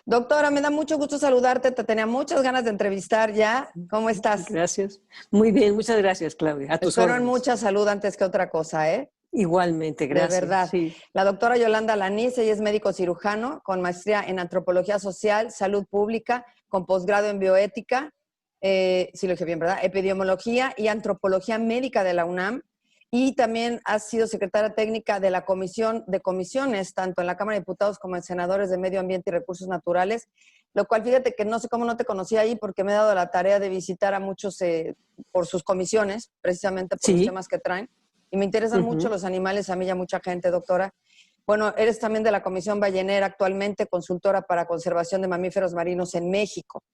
Doctora, me da mucho gusto saludarte. Te tenía muchas ganas de entrevistar ya. ¿Cómo estás? Gracias. Muy bien, muchas gracias, Claudia. A tus Espero en órdenes. mucha salud antes que otra cosa, ¿eh? Igualmente, gracias. De verdad. Sí. La doctora Yolanda Lanís, ella es médico cirujano con maestría en antropología social, salud pública, con posgrado en bioética, sí lo dije bien, ¿verdad? Epidemiología y antropología médica de la UNAM. Y también ha sido secretaria técnica de la Comisión de Comisiones, tanto en la Cámara de Diputados como en senadores de Medio Ambiente y Recursos Naturales, lo cual fíjate que no sé cómo no te conocí ahí porque me he dado la tarea de visitar a muchos por sus comisiones, precisamente por los Sí. temas que traen. Y me interesan mucho los animales, a mí y a mucha gente, doctora. Bueno, eres también de la Comisión Ballenera, actualmente consultora para conservación de mamíferos marinos en México.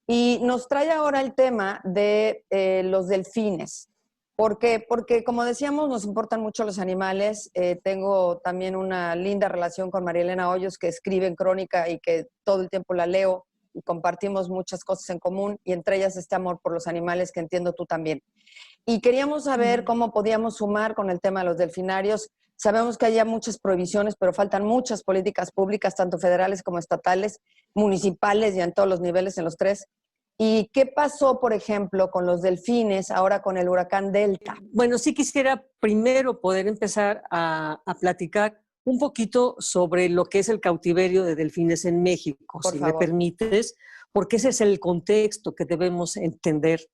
Y nos trae ahora el tema de los delfines. ¿Por qué? Porque, como decíamos, nos importan mucho los animales. Tengo también una linda relación con María Elena Hoyos, que escribe en Crónica y que todo el tiempo la leo y compartimos muchas cosas en común, y entre ellas este amor por los animales que entiendo tú también. Y queríamos saber cómo podíamos sumar con el tema de los delfinarios. Sabemos que hay muchas prohibiciones, pero faltan muchas políticas públicas, tanto federales como estatales, municipales y en todos los niveles, en los tres. ¿Y qué pasó, por ejemplo, con los delfines ahora con el huracán Delta? Bueno, sí quisiera primero poder empezar a platicar un poquito sobre lo que es el cautiverio de delfines en México, Por si favor. me permites, porque ese es el contexto que debemos entender.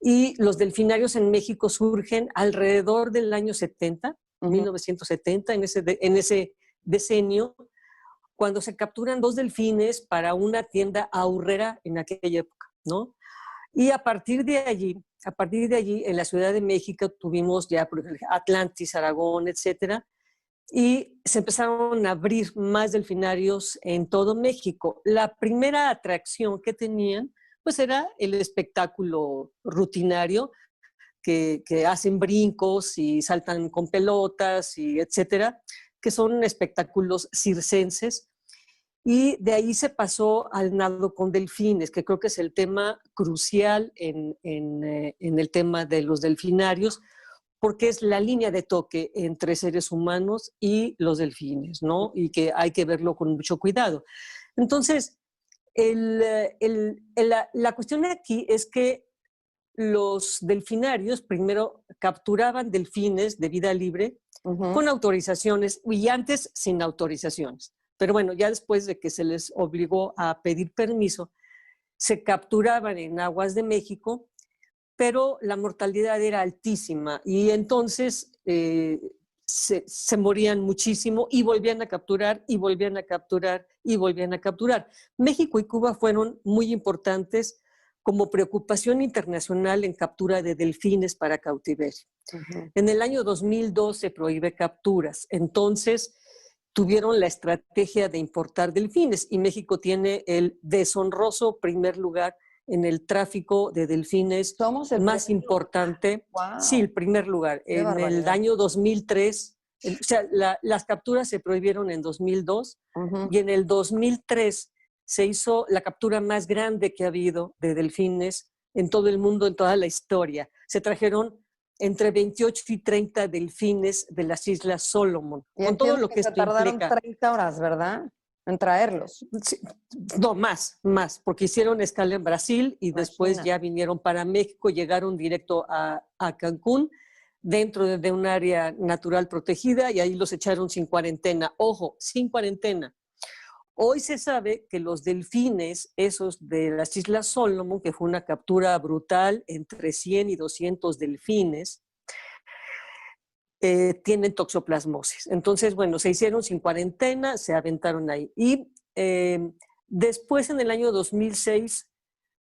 Y los delfinarios en México surgen alrededor del año 70, 1970, en ese decenio, cuando se capturan 2 delfines para una tienda ahorrera en aquella época, ¿no? Y a partir de allí, en la Ciudad de México tuvimos ya por ejemplo, Atlantis, Aragón, etcétera, y se empezaron a abrir más delfinarios en todo México. La primera atracción que tenían, pues era el espectáculo rutinario, que hacen brincos y saltan con pelotas, y etcétera, que son espectáculos circenses. Y de ahí se pasó al nado con delfines, que creo que es el tema crucial en el tema de los delfinarios, porque es la línea de toque entre seres humanos y los delfines, ¿no? Y que hay que verlo con mucho cuidado. Entonces, la cuestión aquí es que los delfinarios primero capturaban delfines de vida libre con autorizaciones y antes sin autorizaciones. Pero bueno, ya después de que se les obligó a pedir permiso, se capturaban en aguas de México, pero la mortalidad era altísima y entonces se morían muchísimo y volvían a capturar y volvían a capturar y volvían a capturar. México y Cuba fueron muy importantes como preocupación internacional en captura de delfines para cautiverio. En el año 2002 se prohíbe capturas, entonces tuvieron la estrategia de importar delfines y México tiene el deshonroso primer lugar en el tráfico de delfines más importante. Wow. Sí, el primer lugar. Qué en barbaridad. el año 2003, o sea, las capturas se prohibieron en 2002 y en el 2003 se hizo la captura más grande que ha habido de delfines en todo el mundo, en toda la historia. Se trajeron entre 28 y 30 delfines de las Islas Solomon, Y con todo lo que que se esto tardaron implica. 30 horas, ¿verdad? En traerlos. Sí, no, más, porque hicieron escala en Brasil y después ya vinieron para México, llegaron directo a Cancún, dentro de un área natural protegida, y ahí los echaron sin cuarentena. Ojo, sin cuarentena. Hoy se sabe que los delfines, esos de las Islas Solomon, que fue una captura brutal, entre 100 y 200 delfines, tienen toxoplasmosis. Entonces, bueno, se hicieron sin cuarentena, se aventaron ahí. Y después, en el año 2006,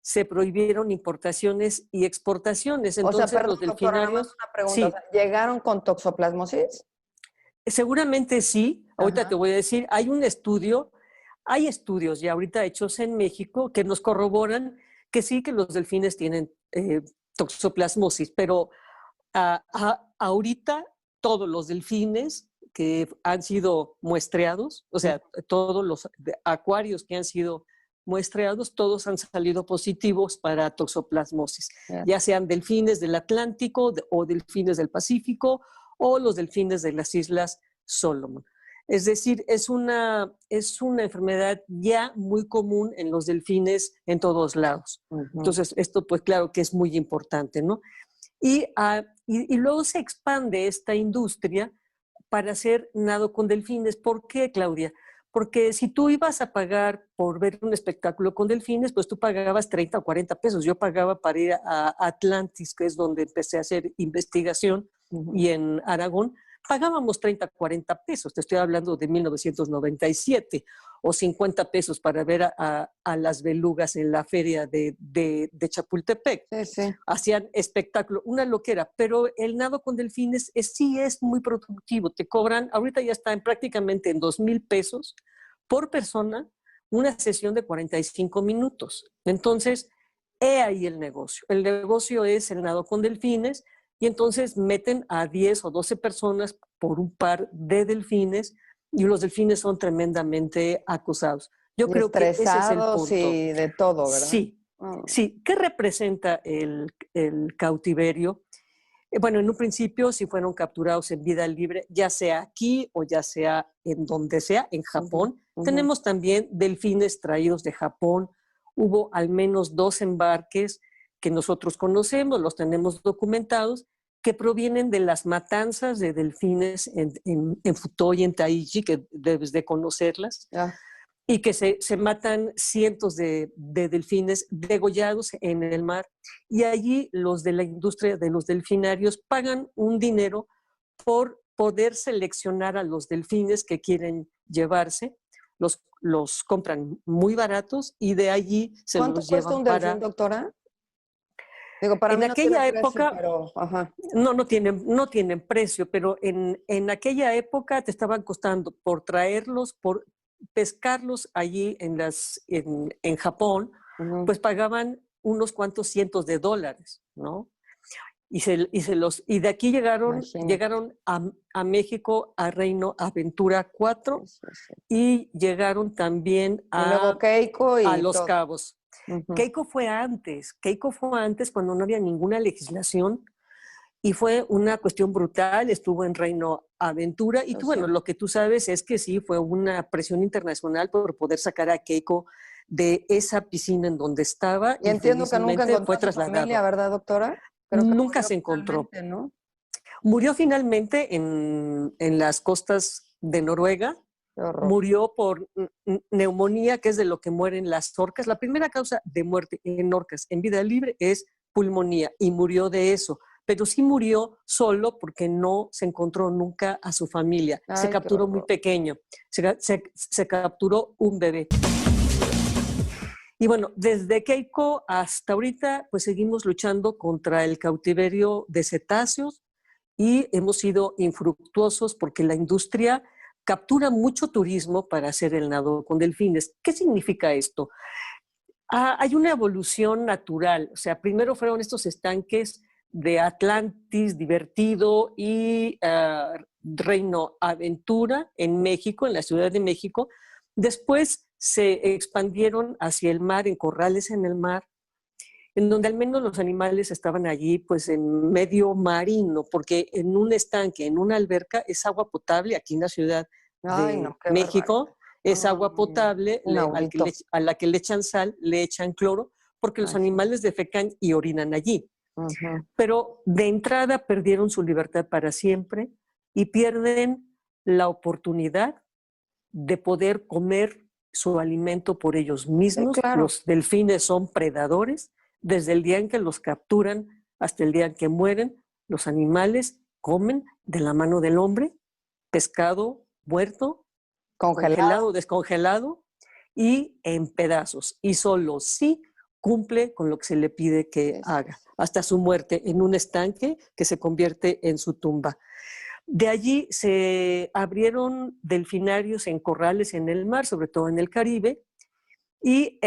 se prohibieron importaciones y exportaciones. Entonces, o sea, perdón, los doctora, nada más delfinarios... una pregunta. Sí, O sea, ¿llegaron con toxoplasmosis? seguramente sí. Ahorita Ajá. te voy a decir, hay estudios ya ahorita hechos en México que nos corroboran que sí, que los delfines tienen toxoplasmosis, pero ahorita todos los delfines que han sido muestreados, o sea, todos los acuarios que han sido muestreados, todos han salido positivos para toxoplasmosis, ya sean delfines del Atlántico o delfines del Pacífico o los delfines de las Islas Solomon. Es decir, es una enfermedad ya muy común en los delfines en todos lados. Entonces, esto pues claro que es muy importante, ¿no? Y luego se expande esta industria para hacer nado con delfines. ¿Por qué, Claudia? Porque si tú ibas a pagar por ver un espectáculo con delfines, pues tú pagabas 30 o 40 pesos. Yo pagaba para ir a Atlantis, que es donde empecé a hacer investigación, y en Aragón pagábamos 30, 40 pesos. Te estoy hablando de 1997, o 50 pesos para ver a las belugas en la feria de Chapultepec. Sí, sí. Hacían espectáculo, una loquera, pero el nado con delfines sí es muy productivo. Te cobran, ahorita ya está prácticamente en 2,000 pesos por persona, una sesión de 45 minutos. Entonces, he ahí el negocio. El negocio es el nado con delfines, y entonces meten a 10 o 12 personas por un par de delfines, y los delfines son tremendamente acosados. Yo creo que ese es el punto. Y de todo, ¿verdad? Sí, sí. ¿Qué representa el cautiverio? Bueno, en un principio, si fueron capturados en vida libre, ya sea aquí o ya sea en donde sea, en Japón. Tenemos también delfines traídos de Japón. Hubo al menos 2 embarques que nosotros conocemos, los tenemos documentados, que provienen de las matanzas de delfines en Futoi, en Taiji, que debes de conocerlas. Y que se matan cientos de delfines degollados en el mar. Y allí los de la industria de los delfinarios pagan un dinero por poder seleccionar a los delfines que quieren llevarse. Los compran muy baratos y de allí se los llevan. ¿Cuánto cuesta un delfín, doctora? Digo, para mí no aquella tiene época, precio, pero, no tienen precio, pero en aquella época te estaban costando por traerlos, por pescarlos allí en Japón, pues pagaban unos cuantos cientos de dólares, ¿no? Y de aquí llegaron a México, a Reino Aventura 4, y llegaron también luego Keiko a Los todo. Cabos. Keiko fue antes cuando no había ninguna legislación, y fue una cuestión brutal. Estuvo en Reino Aventura, y tú, bueno, lo que tú sabes es que sí, fue una presión internacional por poder sacar a Keiko de esa piscina en donde estaba, y entiendo que nunca encontró fue a su trasladado. familia, ¿verdad, doctora? Creo que nunca se encontró. ¿No? Murió finalmente en las costas de Noruega. Murió por neumonía, que es de lo que mueren las orcas. La primera causa de muerte en orcas en vida libre es pulmonía, y murió de eso. Pero sí murió solo porque no se encontró nunca a su familia. Se capturó muy pequeño. Se capturó un bebé. Y bueno, desde Keiko hasta ahorita, pues seguimos luchando contra el cautiverio de cetáceos, y hemos sido infructuosos porque la industria captura mucho turismo para hacer el nado con delfines. ¿Qué significa esto? Hay una evolución natural. O sea, primero fueron estos estanques de Atlantis, Divertido y Reino Aventura en México, en la Ciudad de México. Después se expandieron hacia el mar, en corrales en el mar, en donde al menos los animales estaban allí pues en medio marino, porque en un estanque, en una alberca, es agua potable. Aquí en la Ciudad de México es agua potable, a la que le echan sal, le echan cloro, porque los animales defecan y orinan allí. Pero de entrada perdieron su libertad para siempre, y pierden la oportunidad de poder comer su alimento por ellos mismos. Los delfines son predadores. Desde el día en que los capturan hasta el día en que mueren, los animales comen de la mano del hombre pescado muerto, congelado, descongelado y en pedazos. Y solo sí cumple con lo que se le pide que haga, hasta su muerte en un estanque que se convierte en su tumba. De allí se abrieron delfinarios en corrales en el mar, sobre todo en el Caribe, y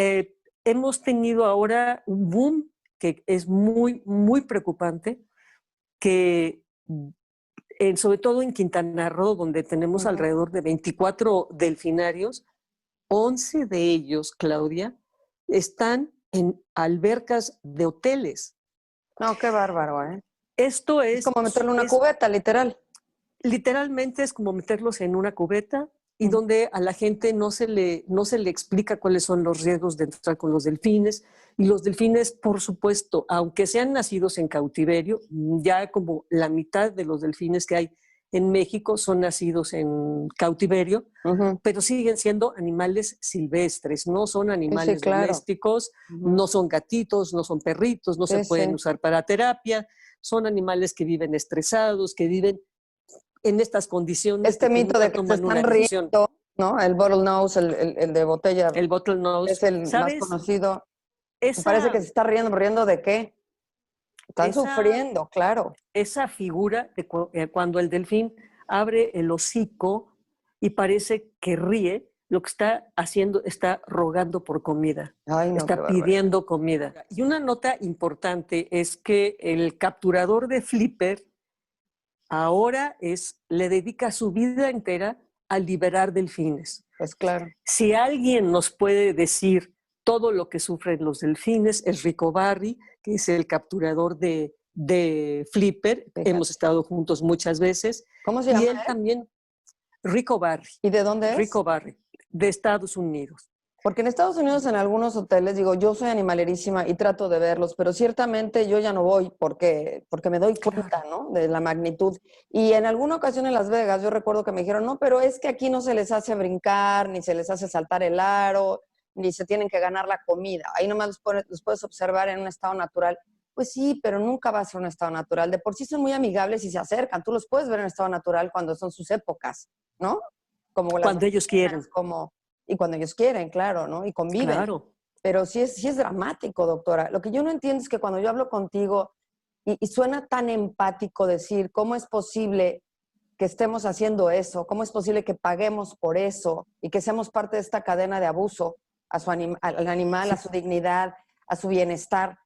hemos tenido ahora un boom que es muy, muy preocupante, que sobre todo en Quintana Roo, donde tenemos alrededor de 24 delfinarios, 11 de ellos, Claudia, están en albercas de hoteles. No, qué bárbaro, ¿eh? Esto es como meterle una cubeta, literal. literalmente es como meterlos en una cubeta y donde a la gente no se le explica cuáles son los riesgos de entrar con los delfines. Y los delfines, por supuesto, aunque sean nacidos en cautiverio, ya como la mitad de los delfines que hay en México son nacidos en cautiverio, pero siguen siendo animales silvestres, no son animales domésticos, no son gatitos, no son perritos, no se pueden usar para terapia, son animales que viven estresados, que viven en estas condiciones. Este mito de que se están riendo, ¿no? El bottlenose, el de botella. El bottlenose. Es el más conocido. Me parece que se está riendo ¿de qué? Están sufriendo, claro. Esa figura de cuando el delfín abre el hocico y parece que ríe, lo que está haciendo, está rogando por comida. Ay, no, está pidiendo comida. Y una nota importante es que el capturador de Flipper ahora le dedica su vida entera a liberar delfines. Pues claro. Si alguien nos puede decir todo lo que sufren los delfines, es Rico Barry, que es el capturador de Flipper. Fíjate. Hemos estado juntos muchas veces. ¿Cómo se llama? Y él también, Rico Barry. ¿Y de dónde es? Rico Barry, de Estados Unidos. Porque en Estados Unidos, en algunos hoteles, digo, yo soy animalerísima y trato de verlos, pero ciertamente yo ya no voy porque me doy cuenta, ¿no? De la magnitud. Y en alguna ocasión en Las Vegas, yo recuerdo que me dijeron, no, pero es que aquí no se les hace brincar, ni se les hace saltar el aro, ni se tienen que ganar la comida. Ahí nomás los puedes observar en un estado natural. Pues sí, pero nunca va a ser un estado natural. De por sí son muy amigables y se acercan. Tú los puedes ver en estado natural cuando son sus épocas, ¿no? Como cuando ellos quieren. Y cuando ellos quieren, claro, ¿no? Y conviven. Claro. Pero sí es dramático, doctora. Lo que yo no entiendo es que cuando yo hablo contigo y suena tan empático decir, ¿cómo es posible que estemos haciendo eso? ¿Cómo es posible que paguemos por eso y que seamos parte de esta cadena de abuso al animal, a su dignidad, a su bienestar?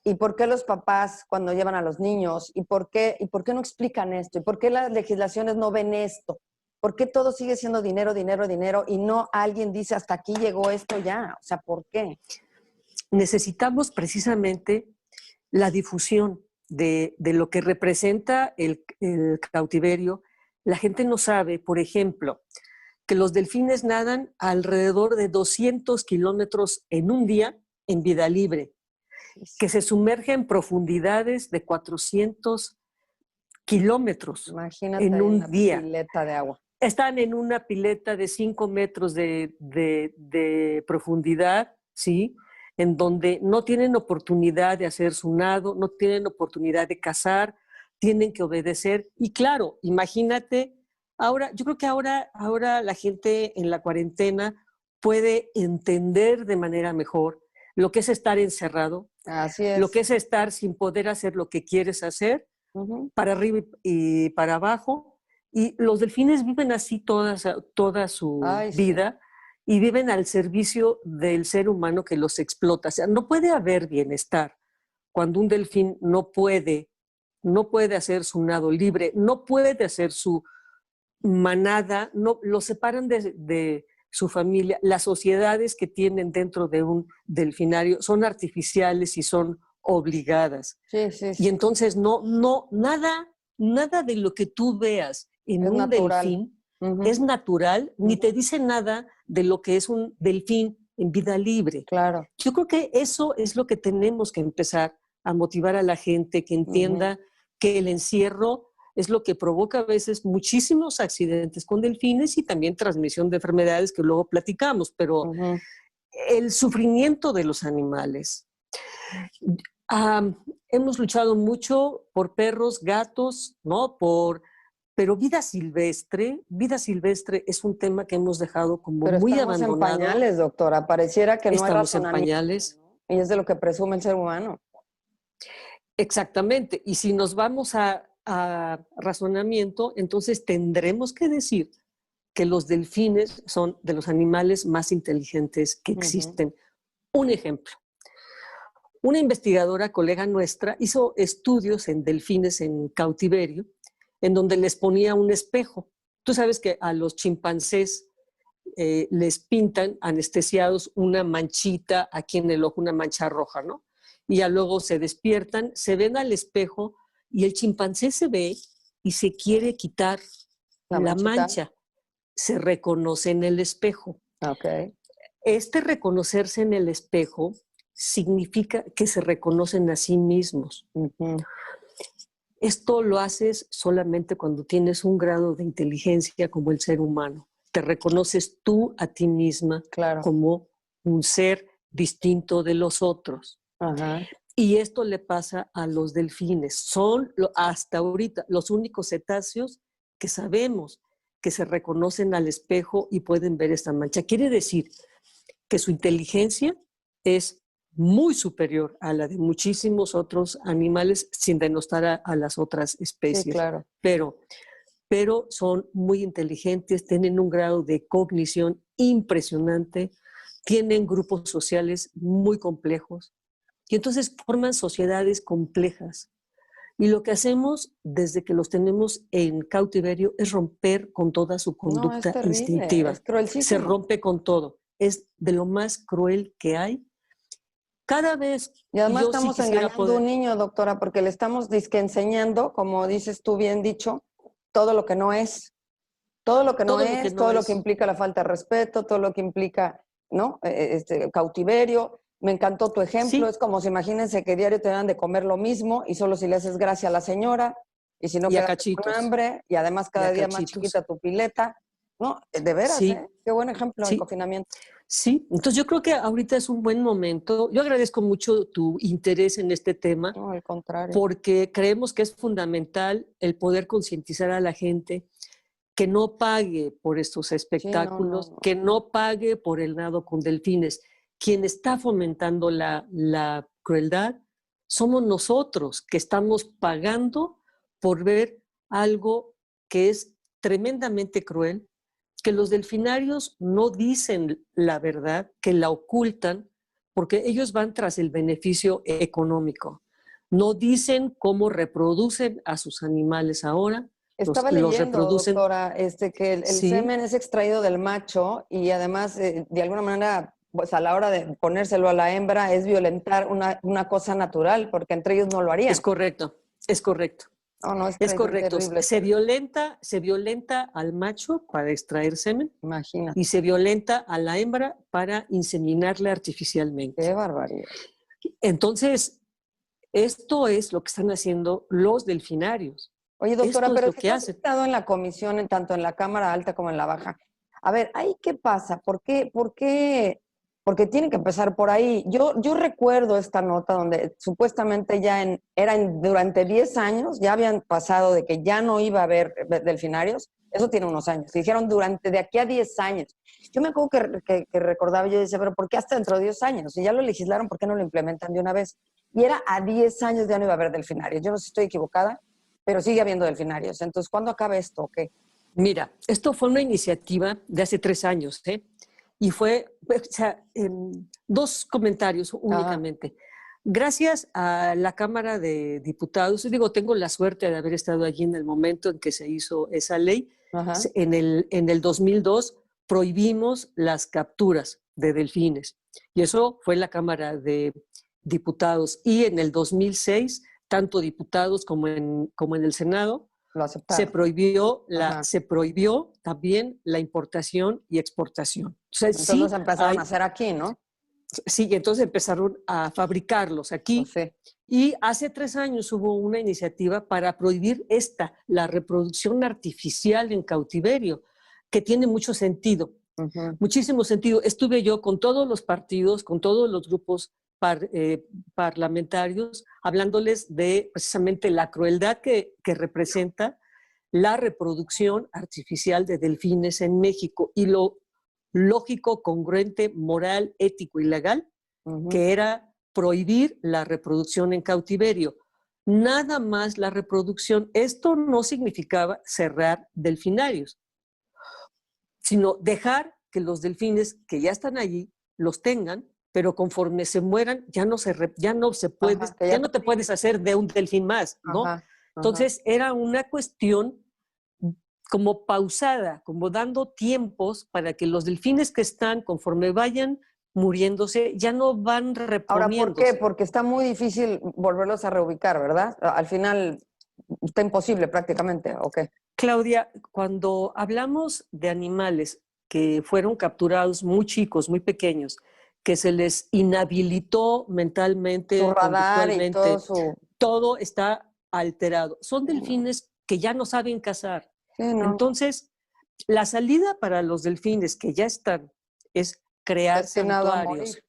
¿Y por qué los papás cuando llevan a los niños? ¿Y por qué no explican esto? ¿Y por qué las legislaciones no ven esto? ¿Por qué todo sigue siendo dinero, dinero, dinero y no alguien dice hasta aquí llegó esto ya? O sea, ¿por qué? Necesitamos precisamente la difusión de lo que representa el cautiverio. La gente no sabe, por ejemplo, que los delfines nadan alrededor de 200 kilómetros en un día en vida libre, que se sumergen en profundidades de 400 kilómetros. Imagínate en un día. Una pileta de agua. Están en una pileta de 5 metros de profundidad, ¿sí? En donde no tienen oportunidad de hacer su nado, no tienen oportunidad de cazar, tienen que obedecer. Y claro, imagínate, yo creo que ahora la gente en la cuarentena puede entender de manera mejor lo que es estar encerrado, así es. Lo que es estar sin poder hacer lo que quieres hacer, para arriba y para abajo. Y los delfines viven así toda su vida, y viven al servicio del ser humano que los explota. O sea, no puede haber bienestar cuando un delfín no puede hacer su nado libre, no puede hacer su manada, no, lo separan de su familia. Las sociedades que tienen dentro de un delfinario son artificiales y son obligadas. Sí. Y entonces nada de lo que tú veas en un delfín es natural, ni te dice nada de lo que es un delfín en vida libre. Claro. Yo creo que eso es lo que tenemos que empezar a motivar a la gente, que entienda que el encierro es lo que provoca a veces muchísimos accidentes con delfines y también transmisión de enfermedades que luego platicamos, pero el sufrimiento de los animales. Hemos luchado mucho por perros, gatos, ¿no? Pero vida silvestre es un tema que hemos dejado como muy abandonado. Estamos en pañales, doctora. Pareciera que no hay razonamiento. Estamos en pañales. Y es de lo que presume el ser humano. Exactamente. Y si nos vamos a razonamiento, entonces tendremos que decir que los delfines son de los animales más inteligentes que existen. Un ejemplo. Una investigadora, colega nuestra, hizo estudios en delfines en cautiverio, en donde les ponía un espejo. Tú sabes que a los chimpancés les pintan anestesiados una manchita aquí en el ojo, una mancha roja, ¿no? Y ya luego se despiertan, se ven al espejo y el chimpancé se ve y se quiere quitar La mancha se reconoce en el espejo. Ok. Este reconocerse en el espejo significa que se reconocen a sí mismos. Esto lo haces solamente cuando tienes un grado de inteligencia como el ser humano. Te reconoces tú a ti misma como un ser distinto de los otros. Y esto le pasa a los delfines. Son hasta ahorita los únicos cetáceos que sabemos que se reconocen al espejo y pueden ver esta mancha. Quiere decir que su inteligencia es muy superior a la de muchísimos otros animales, sin denostar a las otras especies. Sí, claro. Pero son muy inteligentes, tienen un grado de cognición impresionante, tienen grupos sociales muy complejos y entonces forman sociedades complejas. Y lo que hacemos desde que los tenemos en cautiverio es romper con toda su conducta instintiva. Es cruelísimo. Se rompe con todo. Es de lo más cruel que hay. Cada vez. Y además estamos engañando a un niño, doctora, porque le estamos enseñando, como dices tú bien dicho, todo lo que no es. Todo lo que no es, todo lo que implica la falta de respeto, todo lo que implica, ¿no? Cautiverio. Me encantó tu ejemplo. Sí. Es como si imagínense que diario te dan de comer lo mismo y solo si le haces gracia a la señora y si no quedas con hambre y además cada día más chiquita tu pileta. No, de veras, sí. Qué buen ejemplo del confinamiento. Sí, entonces yo creo que ahorita es un buen momento. Yo agradezco mucho tu interés en este tema. No, al contrario. Porque creemos que es fundamental el poder concientizar a la gente que no pague por estos espectáculos, que no pague por el nado con delfines. Quien está fomentando la crueldad somos nosotros, que estamos pagando por ver algo que es tremendamente cruel, que los delfinarios no dicen la verdad, que la ocultan, porque ellos van tras el beneficio económico. No dicen cómo reproducen a sus animales ahora. Estaba leyendo, doctora, que el semen es extraído del macho y además, de alguna manera, pues a la hora de ponérselo a la hembra es violentar una cosa natural, porque entre ellos no lo harían. Es correcto, es correcto. No, es correcto. Terrible. Se violenta al macho para extraer semen. Imagínate. Y se violenta a la hembra para inseminarle artificialmente. Qué barbaridad. Entonces, esto es lo que están haciendo los delfinarios. Oye, doctora, esto pero es lo que has estado en la comisión, tanto en la Cámara Alta como en la Baja. A ver, ¿ahí qué pasa? ¿Por qué? Porque tiene que empezar por ahí. Yo recuerdo esta nota donde supuestamente durante 10 años ya habían pasado de que ya no iba a haber delfinarios. Eso tiene unos años. Dijeron de aquí a 10 años. Yo me acuerdo que recordaba, yo decía, pero ¿por qué hasta dentro de 10 años? Si ya lo legislaron, ¿por qué no lo implementan de una vez? Y era a 10 años ya no iba a haber delfinarios. Yo no sé si estoy equivocada, pero sigue habiendo delfinarios. Entonces, ¿cuándo acaba esto o qué? Mira, esto fue una iniciativa de hace 3 años, y fue, dos comentarios únicamente. Gracias a la Cámara de Diputados, tengo la suerte de haber estado allí en el momento en que se hizo esa ley. En el 2002 prohibimos las capturas de delfines, y eso fue la Cámara de Diputados. Y en el 2006, tanto diputados como en el Senado, se prohibió también la importación y exportación. O sea, entonces empezaron a hacer aquí, ¿no? Sí, entonces empezaron a fabricarlos aquí. Pues sí. Y hace 3 años hubo una iniciativa para prohibir la reproducción artificial en cautiverio, que tiene mucho sentido, muchísimo sentido. Estuve yo con todos los partidos, con todos los grupos parlamentarios, hablándoles de precisamente la crueldad que representa la reproducción artificial de delfines en México y lo lógico, congruente, moral, ético y legal, que era prohibir la reproducción en cautiverio. Nada más la reproducción. Esto no significaba cerrar delfinarios, sino dejar que los delfines que ya están allí los tengan, pero conforme se mueran ya no te puedes hacer de un delfín más, ¿no? Entonces era una cuestión como pausada, como dando tiempos para que los delfines que están, conforme vayan muriéndose, ya no van reponiéndose. Ahora, ¿por qué? Porque está muy difícil volverlos a reubicar, ¿verdad? Al final está imposible prácticamente, ¿o qué? Claudia, cuando hablamos de animales que fueron capturados muy chicos, muy pequeños, que se les inhabilitó Su mentalmente, radar y todo conductualmente, su... todo está alterado. Son delfines que ya no saben cazar. Sí, no, Entonces, la salida para los delfines que ya están es crear destinado a santuarios. morir.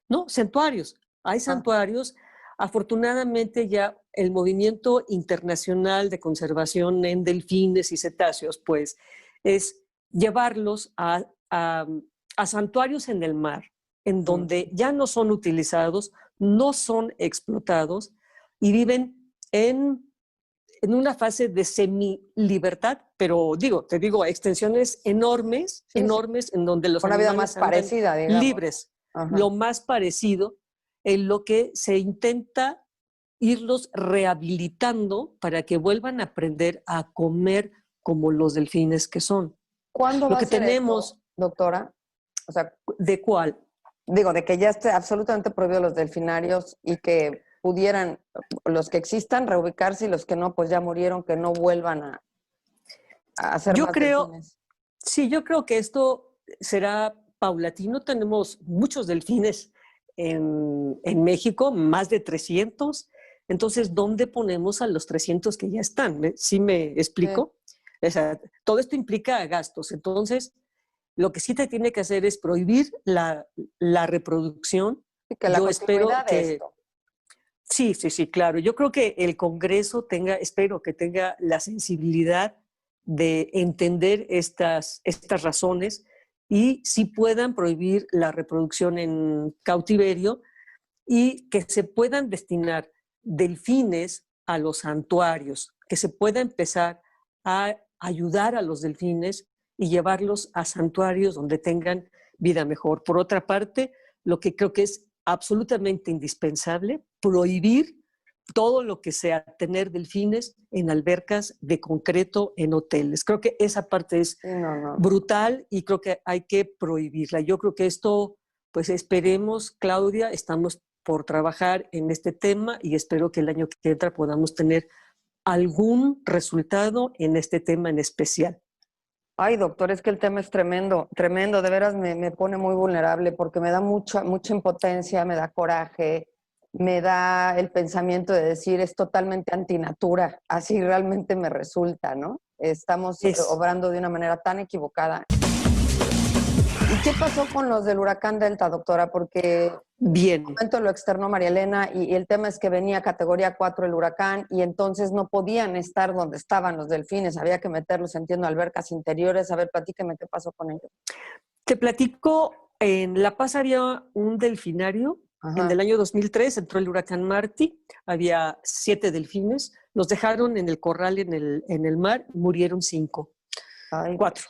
No, santuarios. Hay Ah, santuarios. Afortunadamente ya el movimiento internacional de conservación en delfines y cetáceos, pues, es llevarlos a santuarios en el mar, en donde ya no son utilizados, no son explotados y viven en una fase de semi-libertad, pero te digo, extensiones enormes, sí, sí. enormes, en donde los Una vida más animales andan parecida, digamos. libres, Ajá. lo más parecido en lo que se intenta irlos rehabilitando para que vuelvan a aprender a comer como los delfines que son. ¿Cuándo Lo va a que ser esto, tenemos, doctora? O sea, ¿de cuál? digo, de que ya esté absolutamente prohibido los delfinarios y que pudieran, los que existan, reubicarse y los que no, pues ya murieron, que no vuelvan a hacer Yo más creo, delfines. sí, yo creo que esto será paulatino. Tenemos muchos delfines en México, más de 300. Entonces, ¿dónde ponemos a los 300 que ya están? ¿Sí me Sí. explico? O sea, todo esto implica gastos. Entonces, lo que sí te tiene que hacer es prohibir la reproducción. Y que la Yo espero continuidad de que, esto. sí, sí, sí, claro. Yo creo que el Congreso espero que tenga la sensibilidad de entender estas razones y si puedan prohibir la reproducción en cautiverio y que se puedan destinar delfines a los santuarios, que se pueda empezar a ayudar a los delfines y llevarlos a santuarios donde tengan vida mejor. Por otra parte, lo que creo que es absolutamente indispensable, prohibir todo lo que sea tener delfines en albercas de concreto en hoteles. Creo que esa parte es Sí, no, no. brutal y creo que hay que prohibirla. Yo creo que esto, pues esperemos, Claudia, estamos por trabajar en este tema y espero que el año que entra podamos tener algún resultado en este tema en especial. Ay, doctor, es que el tema es tremendo, tremendo, de veras me pone muy vulnerable porque me da mucha impotencia, me da coraje, me da el pensamiento de decir es totalmente antinatura, así realmente me resulta, ¿no? Estamos Es obrando de una manera tan equivocada. ¿Y qué pasó con los del huracán Delta, doctora? Porque en un bien. momento lo externó María Elena y el tema es que venía categoría 4 el huracán y entonces no podían estar donde estaban los delfines, había que meterlos, entiendo, albercas interiores. A ver, platíqueme qué pasó con ellos. Te platico, en La Paz había un delfinario. En Ajá. el año 2003 entró el huracán Marty, había 7 delfines, los dejaron en el corral en el mar, murieron 5. Ay, Cuatro.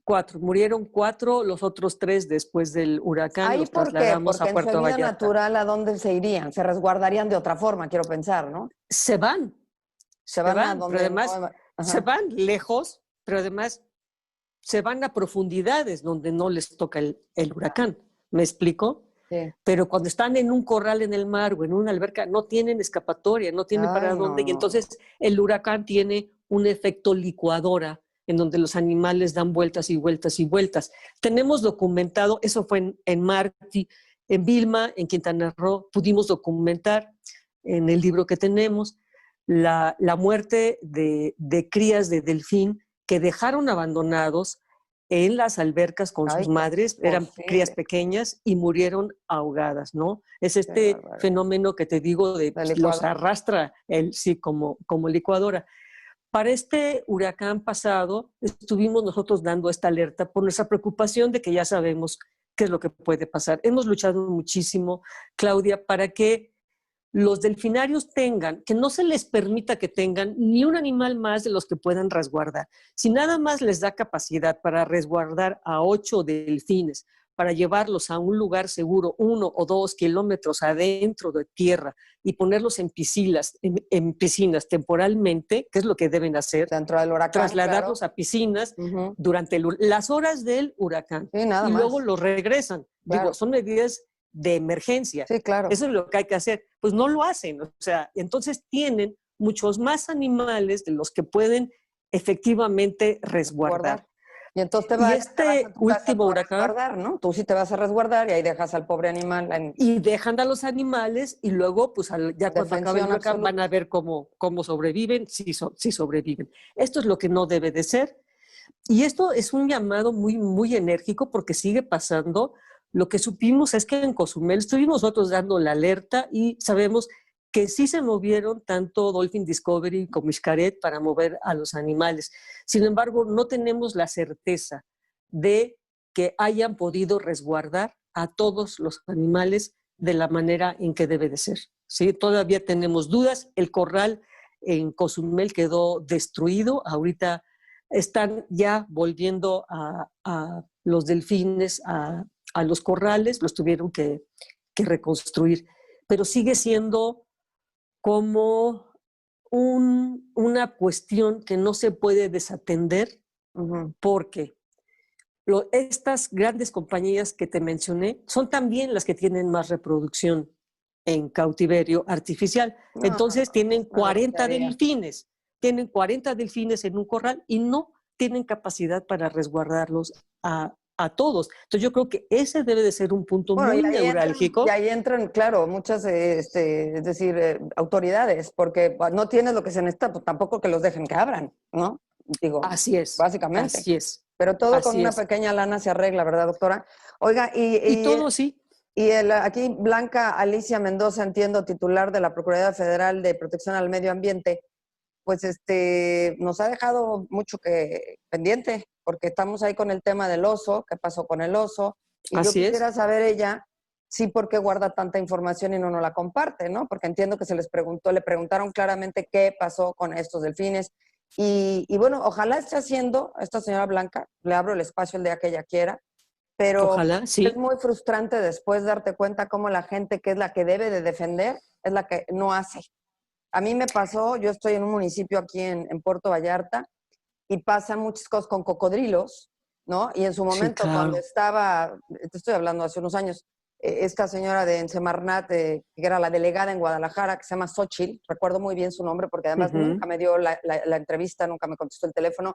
Cuatro. Murieron 4, los otros 3 después del huracán ¿ahí los por qué? trasladamos Porque a en su Puerto vida Vallarta. natural, ¿a dónde se irían? Se resguardarían de otra forma, quiero pensar, ¿no? Se van, Se se van a van, pero donde no... además se Ajá. van lejos, pero además se van a profundidades donde no les toca el huracán. ¿Me explico? Sí. Pero cuando están en un corral en el mar o en una alberca, no tienen escapatoria, no tienen Ay, para no, dónde. Y no, entonces no. el huracán tiene un efecto licuadora en donde los animales dan vueltas y vueltas y vueltas. Tenemos documentado, eso fue en Martí, en Vilma, en Quintana Roo, pudimos documentar en el libro que tenemos la muerte de crías de delfín que dejaron abandonados en las albercas con Ay, sus ¿cómo es madres, eran crías posible? pequeñas y murieron ahogadas, ¿no? Es Qué este barbaridad. fenómeno que te digo de La pues, los licuadora. arrastra sí como licuadora. Para este huracán pasado estuvimos nosotros dando esta alerta por nuestra preocupación de que ya sabemos qué es lo que puede pasar. Hemos luchado muchísimo, Claudia, para que los delfinarios tengan, que no se les permita que tengan ni un animal más de los que puedan resguardar. Si nada más les da capacidad para resguardar a 8 delfines, para llevarlos a un lugar seguro, 1 o 2 kilómetros adentro de tierra y ponerlos en piscinas temporalmente, que es lo que deben hacer, Dentro del huracán, claro. trasladarlos a piscinas Ujú. durante las horas del huracán Sí, nada y luego más. los regresan. Digo, Claro. son medidas de emergencia. Sí, claro. Eso es lo que hay que hacer. Pues no lo hacen. O sea, entonces tienen muchos más animales de los que pueden efectivamente resguardar. Y entonces te Y vas, este te vas a tu casa último tú a huracán, resguardar, ¿no? Tú sí te vas a resguardar y ahí dejas al pobre animal en y dejan a los animales y luego, pues ya cuando acabe el defensión huracán van absoluta. a ver cómo sobreviven, si sobreviven. Esto es lo que no debe de ser. Y esto es un llamado muy, muy enérgico porque sigue pasando. Lo que supimos es que en Cozumel estuvimos nosotros dando la alerta y sabemos que sí se movieron tanto Dolphin Discovery como Xcaret para mover a los animales. Sin embargo, no tenemos la certeza de que hayan podido resguardar a todos los animales de la manera en que debe de ser. ¿Sí? Todavía tenemos dudas. El corral en Cozumel quedó destruido. Ahorita están ya volviendo a los delfines a los corrales, los tuvieron que reconstruir. Pero sigue siendo como una cuestión que no se puede desatender porque estas grandes compañías que te mencioné son también las que tienen más reproducción en cautiverio artificial. No, Entonces tienen una 40 grosería. delfines, tienen 40 delfines en un corral y no tienen capacidad para resguardarlos a todos. Entonces yo creo que ese debe de ser un punto Bueno, muy y neurálgico. ahí entran, claro, muchas, es decir, autoridades, porque no tienes lo que se necesita, pues tampoco que los dejen que abran, ¿no? Digo, Así es, básicamente. así es, Pero todo con así una es. pequeña lana se arregla, ¿verdad, doctora? Oiga, Y todo sí. aquí Blanca Alicia Mendoza, entiendo, titular de la Procuraduría Federal de Protección al Medio Ambiente, pues nos ha dejado mucho que pendiente, porque estamos ahí con el tema del oso, qué pasó con el oso, y yo Así es. quisiera saber ella, sí, por qué guarda tanta información y no nos la comparte, ¿no? Porque entiendo que le preguntaron claramente qué pasó con estos delfines, y bueno, ojalá esté haciendo, esta señora Blanca, le abro el espacio el día que ella quiera, pero Ojalá, es sí. muy frustrante después darte cuenta cómo la gente que es la que debe de defender es la que no hace. A mí me pasó, yo estoy en un municipio aquí en Puerto Vallarta y pasan muchas cosas con cocodrilos, ¿no? Y en su Sí, momento, cuando claro. estaba, te estoy hablando hace unos años, esta señora de Semarnat, que era la delegada en Guadalajara, que se llama Xochitl, recuerdo muy bien su nombre porque además nunca me dio la entrevista, nunca me contestó el teléfono,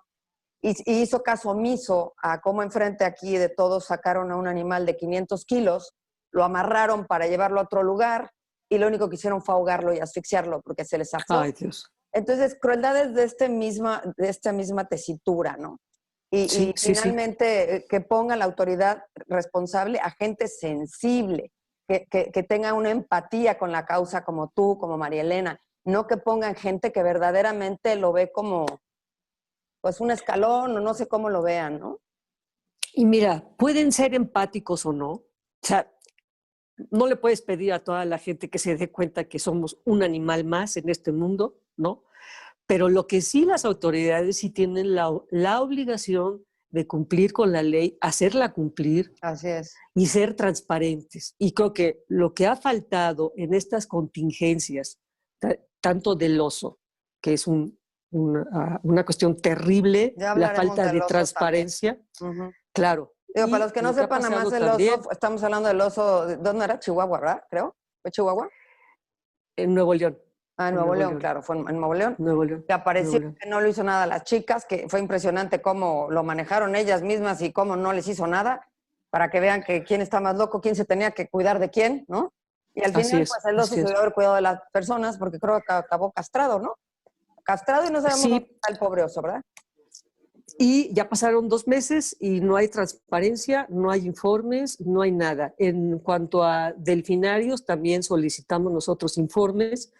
y hizo caso omiso a cómo enfrente aquí de todos sacaron a un animal de 500 kilos, lo amarraron para llevarlo a otro lugar y lo único que hicieron fue ahogarlo y asfixiarlo porque se les zafó. Ay, Dios. Entonces, crueldades de esta misma tesitura, ¿no? Sí, Y sí, sí. finalmente que ponga la autoridad responsable a gente sensible, que tenga una empatía con la causa como tú, como María Elena, no que pongan gente que verdaderamente lo ve como pues un escalón o no sé cómo lo vean, ¿no? Y mira, pueden ser empáticos o no. O sea, no le puedes pedir a toda la gente que se dé cuenta que somos un animal más en este mundo, ¿no? Pero lo que sí las autoridades sí tienen la obligación de cumplir con la ley, hacerla cumplir Así es. y ser transparentes. Y creo que lo que ha faltado en estas contingencias, tanto del oso, que es una cuestión terrible, Ya la hablaremos falta del de oso también. transparencia, Uh-huh. claro. Digo, para los Y que no lo que ha sepan, nada más pasado el oso, también estamos hablando del oso, ¿dónde era? Chihuahua, ¿verdad? Creo. ¿Fue Chihuahua? en Nuevo León, Ah, en en Nuevo Nuevo León, León, claro, fue en Nuevo León. Nuevo León, Que apareció Nuevo León. que no le hizo nada a las chicas, que fue impresionante cómo lo manejaron ellas mismas y cómo no les hizo nada, para que vean que quién está más loco, quién se tenía que cuidar de quién, ¿no? Y al Así final, es, pues el oso así se es. debió haber cuidado de las personas, porque creo que acabó castrado, ¿no? Castrado y no sabemos dónde Sí, está el pobre oso, ¿verdad? y ya pasaron 2 meses y no hay transparencia, no hay informes, no hay nada. En cuanto a delfinarios, también solicitamos nosotros informes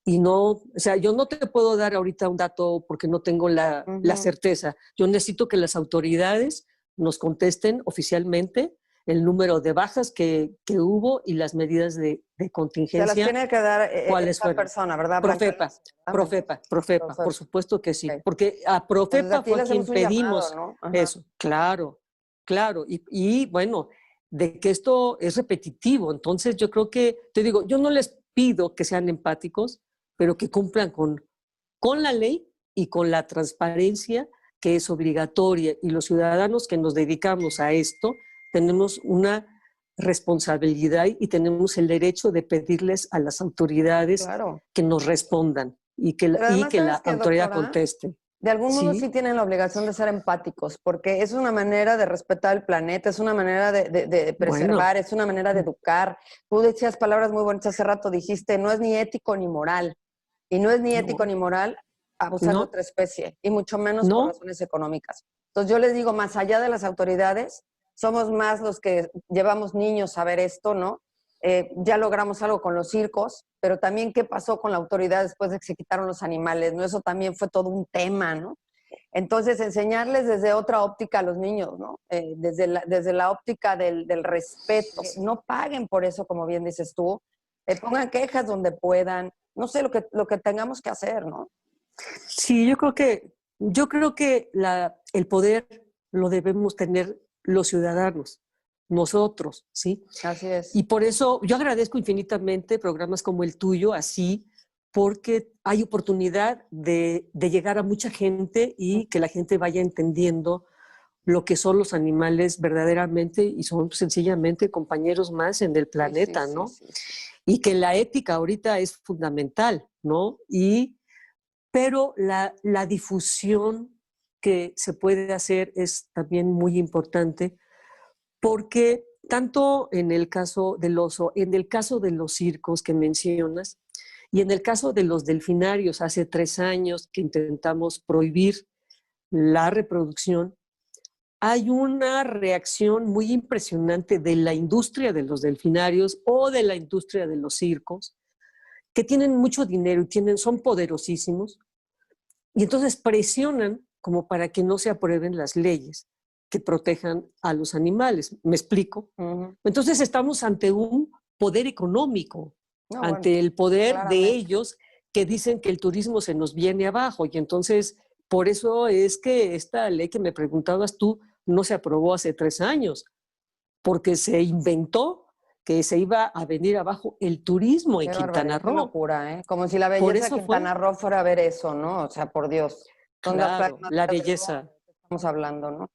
y no, o sea, yo no te puedo dar ahorita un dato porque no tengo la certeza. Yo necesito que las autoridades nos contesten oficialmente el número de bajas que hubo y las medidas de Se las contingencia, tiene que dar cuáles esta fueron. persona, ¿verdad, Blanca Profepa, Alicia? Ah, me entiendes. Profepa, por Profepa. supuesto que sí, Okay. porque a Pues desde Profepa aquí fue le a hacemos quien un llamado, pedimos ¿no? Ajá. eso, claro, claro, y bueno, de que esto es repetitivo, entonces yo creo que, te digo, yo no les pido que sean empáticos, pero que cumplan con la ley y con la transparencia que es obligatoria, y los ciudadanos que nos dedicamos a esto tenemos una responsabilidad y tenemos el derecho de pedirles a las autoridades Claro. que nos respondan y Pero y además, que la ¿sabes qué, autoridad doctora? conteste. de algún modo sí Sí, tienen la obligación de ser empáticos, porque es una manera de respetar el planeta, es una manera de bueno, preservar, es una manera de educar. Tú decías palabras muy bonitas hace rato, dijiste, no es ni ético ni moral. Y no es ni ético no, ni moral abusar de no, otra especie, y mucho menos por no, razones económicas. Entonces yo les digo, más allá de las autoridades, somos más los que llevamos niños a ver esto, ¿no? Ya logramos algo con los circos, pero también qué pasó con la autoridad después de que se quitaron los animales, ¿no? Eso también fue todo un tema, ¿no? Entonces, enseñarles desde otra óptica a los niños, ¿no? Desde la óptica del respeto. No paguen por eso, como bien dices tú. Pongan quejas donde puedan. No sé lo que tengamos que hacer, ¿no? sí, yo creo que el poder lo debemos tener los ciudadanos, nosotros, ¿sí? Así es. Y por eso yo agradezco infinitamente programas como el tuyo, así, porque hay oportunidad de llegar a mucha gente y que la gente vaya entendiendo lo que son los animales verdaderamente y son sencillamente compañeros más en el Sí, sí, planeta, sí, ¿no? sí, sí. Y que la ética ahorita es fundamental, ¿no? Pero la difusión que se puede hacer es también muy importante porque tanto en el caso del oso, en el caso de los circos que mencionas, y en el caso de los delfinarios, hace 3 años que intentamos prohibir la reproducción, hay una reacción muy impresionante de la industria de los delfinarios o de la industria de los circos, que tienen mucho dinero y son poderosísimos, y entonces presionan como para que no se aprueben las leyes que protejan a los animales. ¿Me explico? Ujú. Entonces estamos ante un poder económico, No, bueno, ante el poder de claramente. ellos que dicen que el turismo se nos viene abajo. Y entonces, por eso es que esta ley que me preguntabas tú no se aprobó hace 3 años, porque se inventó que se iba a venir abajo el turismo en Qué Quintana barbaridad, qué Roo. locura, ¿eh? Como si la Por belleza de eso fue, Quintana Roo fuera a ver eso, ¿no? O sea, por Dios. Son las playas claro, más la feas del mundo, belleza. ¿de qué estamos hablando, no?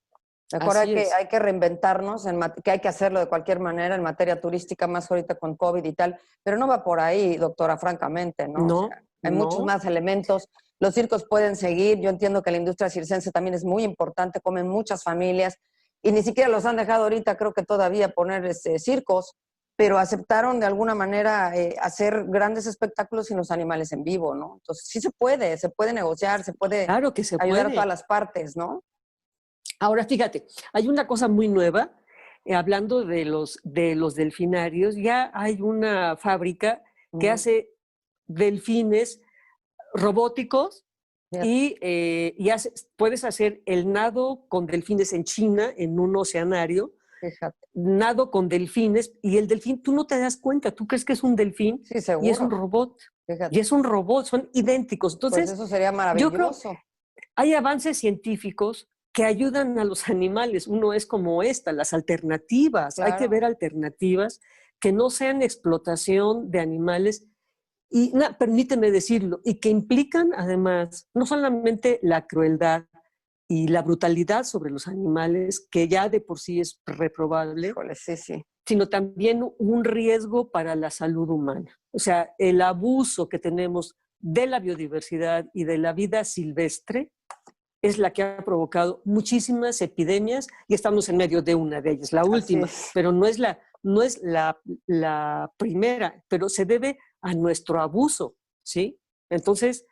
Mejor Así es. hay que reinventarnos, que hay que hacerlo de cualquier manera en materia turística, más ahorita con COVID y tal, pero no va por ahí, doctora, francamente, ¿no? O sea, No, hay muchos no, más elementos. Los circos pueden seguir. Yo entiendo que la industria circense también es muy importante, comen muchas familias y ni siquiera los han dejado ahorita, creo que todavía poner circos, pero aceptaron de alguna manera hacer grandes espectáculos sin los animales en vivo, ¿no? Entonces sí se puede negociar, se puede claro que se ayudar a todas puede. las partes, ¿no? Ahora fíjate, hay una cosa muy nueva, hablando de los delfinarios, ya hay una fábrica que Ujú. hace delfines robóticos Fíjate, puedes hacer el nado con delfines en China, en un oceanario, fíjate. nado con delfines, y el delfín, tú no te das cuenta, tú crees que es un delfín Sí, y es un seguro. robot, y Fíjate. es un robot, son idénticos. Pues Entonces, eso sería yo creo, maravilloso. hay avances científicos que ayudan a los animales. Uno es como las alternativas. Hay que Claro. ver alternativas que no sean explotación de animales y, permíteme decirlo, y que implican además no solamente la crueldad y la brutalidad sobre los animales, que ya de por sí es reprobable, Híjole, sí, sí. sino también un riesgo para la salud humana. O sea, el abuso que tenemos de la biodiversidad y de la vida silvestre es la que ha provocado muchísimas epidemias y estamos en medio de una de ellas, la Así última, es. pero no es la primera, pero se debe a nuestro abuso, ¿sí? Entonces,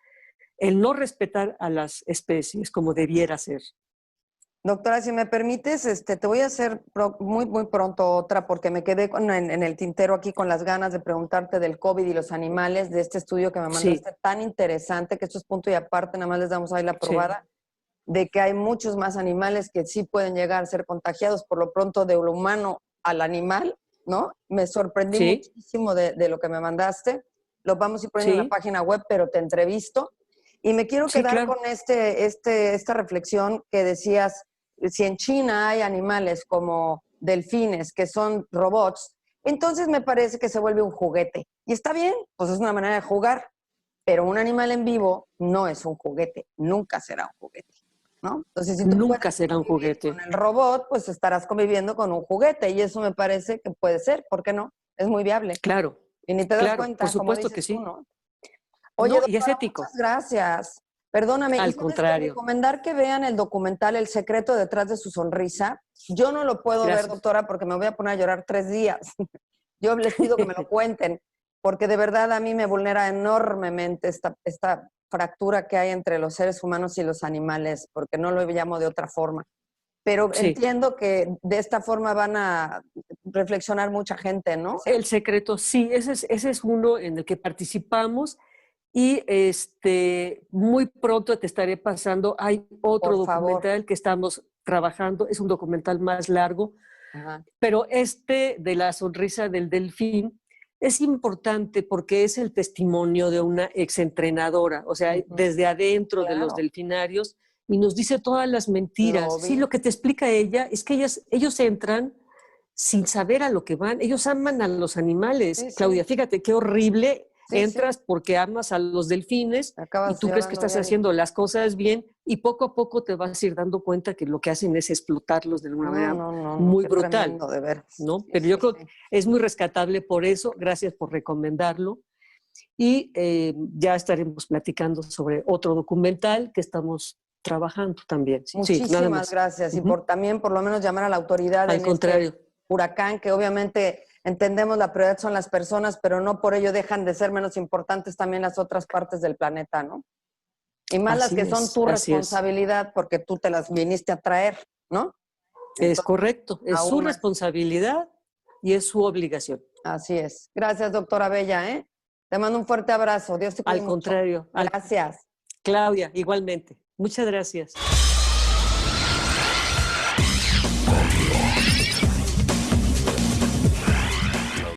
el no respetar a las especies como debiera ser. Doctora, si me permites, te voy a hacer muy, muy pronto otra porque me quedé en el tintero aquí con las ganas de preguntarte del COVID y los animales, de este estudio que me Sí, mandaste tan interesante, que esto es punto y aparte, nada más les damos ahí la sí, probada, de que hay muchos más animales que sí pueden llegar a ser contagiados, por lo pronto de lo humano al animal, ¿no? Me sorprendí sí, muchísimo de lo que me mandaste. Lo vamos a ir poniendo en la sí, página web, pero te entrevisto. Y me quiero sí, quedar claro. con esta reflexión que decías, si en China hay animales como delfines, que son robots, entonces me parece que se vuelve un juguete. Y está bien, pues es una manera de jugar, pero un animal en vivo no es un juguete, nunca será un juguete, ¿no? Entonces, si tú puedes Nunca será un convivir con juguete. el robot, pues estarás conviviendo con un juguete y eso me parece que puede ser, ¿por qué no? Es muy viable. Claro, Y ni te das claro, por cuenta, como supuesto que dices tú, sí. ¿no? Oye, No, y es doctora, muchas ético. gracias. Perdóname, Al y contrario. recomendar que vean el documental El secreto detrás de su sonrisa. Yo no lo puedo ver, doctora, porque me voy a poner a llorar 3 días. Yo les pido que me lo cuenten, porque de verdad a mí me vulnera enormemente esta fractura que hay entre los seres humanos y los animales, porque no lo llamo de otra forma. Pero entiendo que de esta forma van a reflexionar mucha gente, ¿no? El secreto, sí, ese es uno en el que participamos y muy pronto te estaré pasando. Hay otro documental que estamos trabajando, es un documental más largo, pero de la sonrisa del delfín es importante porque es el testimonio de una exentrenadora, o sea, desde adentro de los delfinarios, y nos dice todas las mentiras. Sí, lo que te explica ella es que ellos entran sin saber a lo que van. Ellos aman a los animales. Sí, Claudia, fíjate qué horrible. Sí, entras porque amas a los delfines y tú crees que estás haciendo las cosas bien y poco a poco te vas a ir dando cuenta que lo que hacen es explotarlos de una manera muy brutal. De ver. ¿No? Sí, pero yo creo que es muy rescatable por eso. Gracias por recomendarlo. Y ya estaremos platicando sobre otro documental que estamos trabajando también. Muchísimas gracias. Y también por lo menos llamar a la autoridad. Al contrario. Huracán, que obviamente entendemos la prioridad son las personas, pero no por ello dejan de ser menos importantes también las otras partes del planeta, ¿no? Y más las que son tu responsabilidad porque tú te las viniste a traer, ¿no? Entonces, es correcto, es su responsabilidad y es su obligación. Así es. Gracias, doctora Bella, ¿eh? Te mando un fuerte abrazo. Dios te cuide mucho. Al contrario. Gracias. Claudia, igualmente. Muchas gracias.